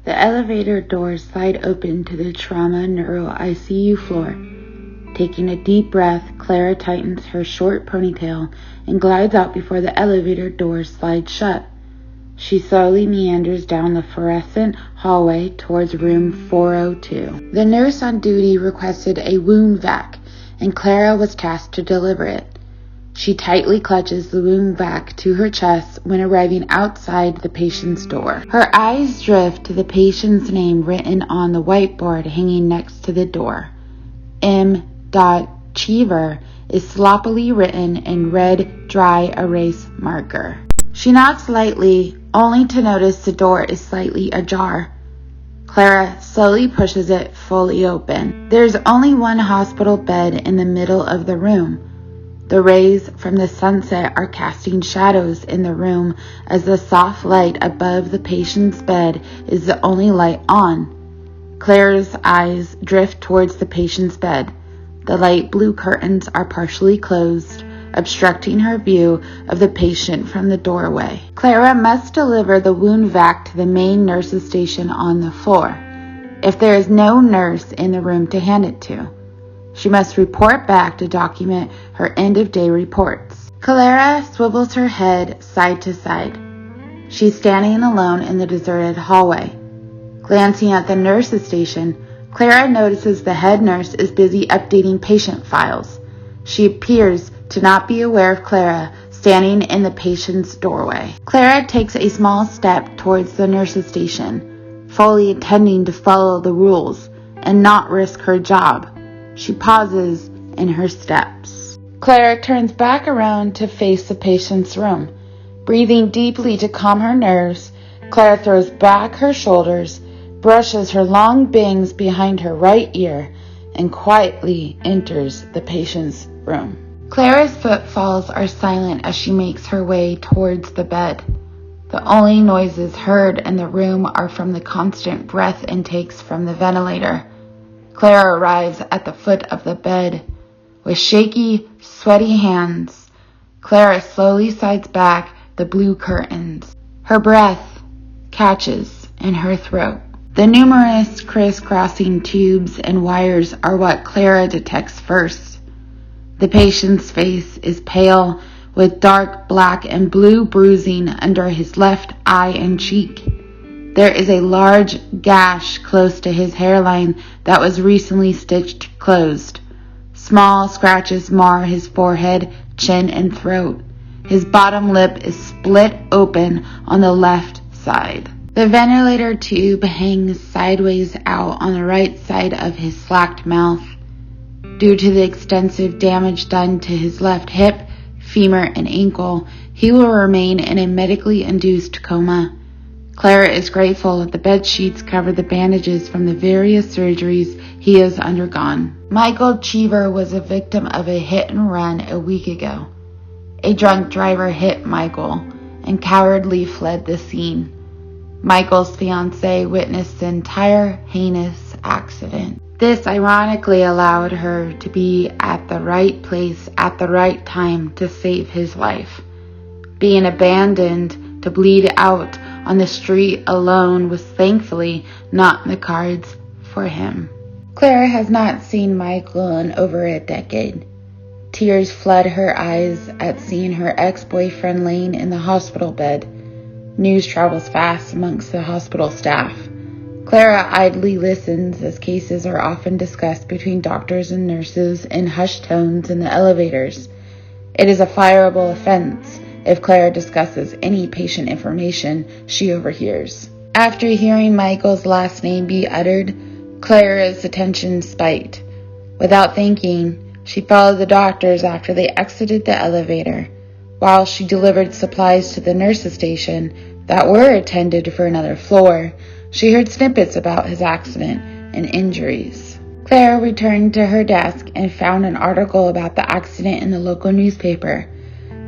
The elevator doors slide open to the trauma neuro ICU floor. Taking a deep breath, Clara tightens her short ponytail and glides out before the elevator doors slide shut. She slowly meanders down the fluorescent hallway towards room 402. The nurse on duty requested a wound vac, and Clara was tasked to deliver it. She tightly clutches the wound vac to her chest when arriving outside the patient's door. Her eyes drift to the patient's name written on the whiteboard hanging next to the door. M. Cheever is sloppily written in red dry erase marker. She knocks lightly, only to notice the door is slightly ajar. Clara slowly pushes it fully open. There's only one hospital bed in the middle of the room. The rays from the sunset are casting shadows in the room as the soft light above the patient's bed is the only light on. Clara's eyes drift towards the patient's bed. The light blue curtains are partially closed, obstructing her view of the patient from the doorway. Clara must deliver the wound vac to the main nurse's station on the floor, if there is no nurse in the room to hand it to. She must report back to document her end-of-day reports. Clara swivels her head side to side. She's standing alone in the deserted hallway. Glancing at the nurse's station, Clara notices the head nurse is busy updating patient files. She appears to not be aware of Clara standing in the patient's doorway. Clara takes a small step towards the nurse's station, fully intending to follow the rules and not risk her job. She pauses in her steps. Clara turns back around to face the patient's room. Breathing deeply to calm her nerves, Clara throws back her shoulders, brushes her long bangs behind her right ear, and quietly enters the patient's room. Clara's footfalls are silent as she makes her way towards the bed. The only noises heard in the room are from the constant breath intakes from the ventilator. Clara arrives at the foot of the bed. With shaky, sweaty hands, Clara slowly slides back the blue curtains. Her breath catches in her throat. The numerous crisscrossing tubes and wires are what Clara detects first. The patient's face is pale, with dark black and blue bruising under his left eye and cheek. There is a large gash close to his hairline that was recently stitched closed. Small scratches mar his forehead, chin, and throat. His bottom lip is split open on the left side. The ventilator tube hangs sideways out on the right side of his slacked mouth. Due to the extensive damage done to his left hip, femur, and ankle, he will remain in a medically induced coma. Clara is grateful that the bed sheets cover the bandages from the various surgeries he has undergone. Michael Cheever was a victim of a hit and run a week ago. A drunk driver hit Michael and cowardly fled the scene. Michael's fiancée witnessed the entire heinous accident. This ironically allowed her to be at the right place at the right time to save his life. Being abandoned to bleed out on the street alone was thankfully not in the cards for him. Clara has not seen Michael in over a decade. Tears flood her eyes at seeing her ex-boyfriend laying in the hospital bed. News travels fast amongst the hospital staff. Clara idly listens as cases are often discussed between doctors and nurses in hushed tones in the elevators. It is a fireable offense if Clara discusses any patient information she overhears. After hearing Michael's last name be uttered, Clara's attention spiked. Without thinking, she followed the doctors after they exited the elevator. While she delivered supplies to the nurse's station that were intended for another floor, she heard snippets about his accident and injuries. Clara returned to her desk and found an article about the accident in the local newspaper.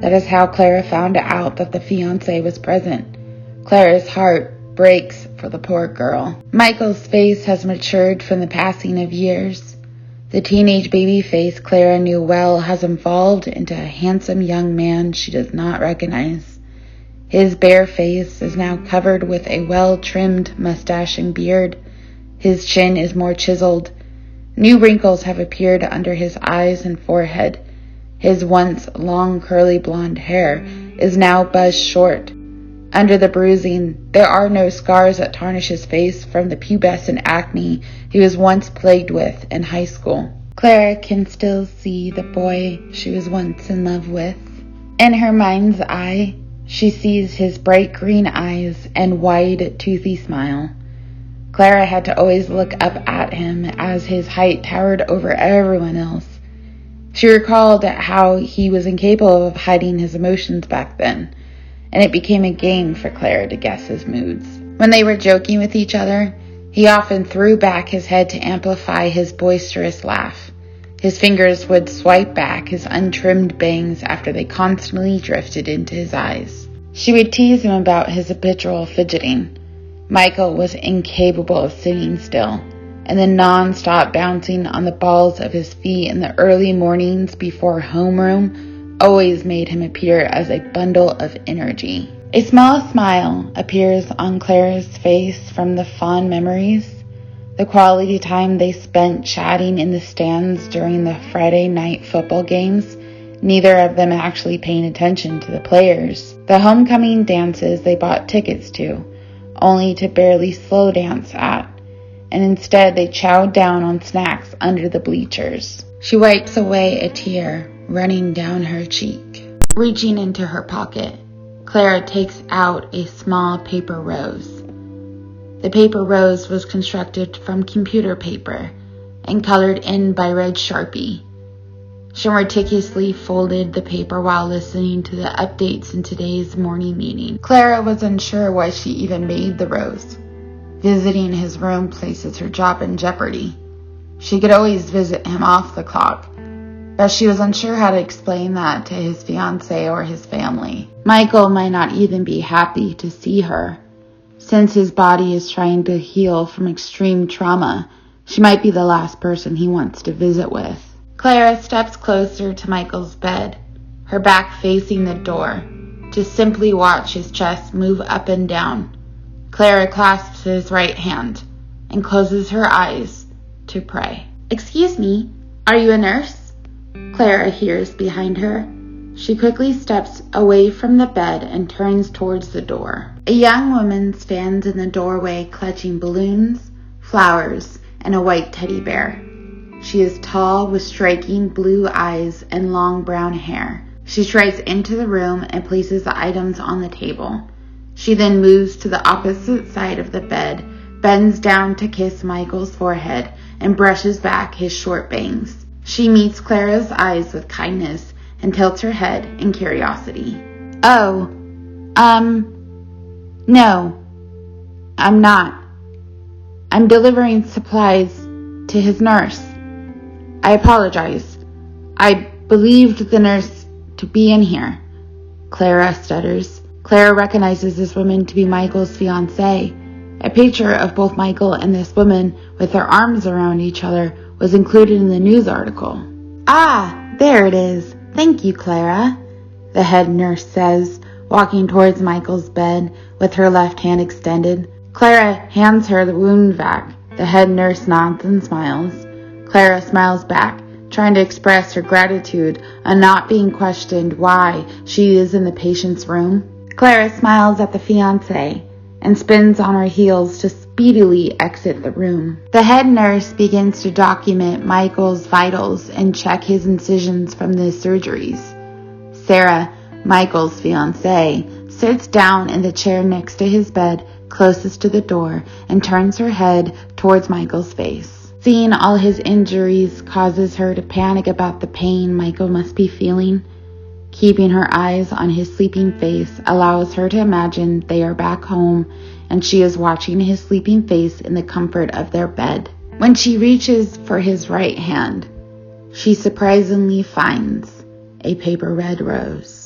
That is how Clara found out that the fiancé was present. Clara's heart breaks for the poor girl. Michael's face has matured from the passing of years. The teenage baby face Clara knew well has evolved into a handsome young man she does not recognize. His bare face is now covered with a well-trimmed mustache and beard. His chin is more chiseled. New wrinkles have appeared under his eyes and forehead. His once long curly blonde hair is now buzzed short. Under the bruising, there are no scars that tarnish his face from the pubescent acne he was once plagued with in high school. Clara can still see the boy she was once in love with. In her mind's eye, she sees his bright green eyes and wide, toothy smile. Clara had to always look up at him as his height towered over everyone else. She recalled how he was incapable of hiding his emotions back then, and it became a game for Clara to guess his moods. When they were joking with each other, he often threw back his head to amplify his boisterous laugh. His fingers would swipe back his untrimmed bangs after they constantly drifted into his eyes. She would tease him about his habitual fidgeting. Michael was incapable of sitting still, and the non-stop bouncing on the balls of his feet in the early mornings before homeroom always made him appear as a bundle of energy. A small smile appears on Clara's face from the fond memories, the quality time they spent chatting in the stands during the Friday night football games, neither of them actually paying attention to the players, the homecoming dances they bought tickets to, only to barely slow dance at, and instead they chowed down on snacks under the bleachers. She wipes away a tear running down her cheek. Reaching into her pocket, Clara takes out a small paper rose. The paper rose was constructed from computer paper and colored in by red Sharpie. She meticulously folded the paper while listening to the updates in today's morning meeting. Clara was unsure why she even made the rose. Visiting his room places her job in jeopardy. She could always visit him off the clock, but she was unsure how to explain that to his fiancée or his family. Michael might not even be happy to see her. Since his body is trying to heal from extreme trauma, she might be the last person he wants to visit with. Clara steps closer to Michael's bed, her back facing the door, to simply watch his chest move up and down. Clara clasps his right hand and closes her eyes to pray. "Excuse me, are you a nurse?" Clara hears behind her. She quickly steps away from the bed and turns towards the door. A young woman stands in the doorway clutching balloons, flowers, and a white teddy bear. She is tall with striking blue eyes and long brown hair. She strides into the room and places the items on the table. She then moves to the opposite side of the bed, bends down to kiss Michael's forehead, and brushes back his short bangs. She meets Clara's eyes with kindness and tilts her head in curiosity. No, I'm not. I'm delivering supplies to his nurse. I apologize. I believed the nurse to be in here." Clara stutters. Clara recognizes this woman to be Michael's fiancée. A picture of both Michael and this woman with their arms around each other was included in the news article. "Ah, there it is. Thank you, Clara," the head nurse says, walking towards Michael's bed with her left hand extended. Clara hands her the wound vac. The head nurse nods and smiles. Clara smiles back, trying to express her gratitude on not being questioned why she is in the patient's room. Clara smiles at the fiancé and spins on her heels to speedily exit the room. The head nurse begins to document Michael's vitals and check his incisions from the surgeries. Sarah, Michael's fiancée, sits down in the chair next to his bed, closest to the door, and turns her head towards Michael's face. Seeing all his injuries causes her to panic about the pain Michael must be feeling. Keeping her eyes on his sleeping face allows her to imagine they are back home and she is watching his sleeping face in the comfort of their bed. When she reaches for his right hand, she surprisingly finds a paper red rose.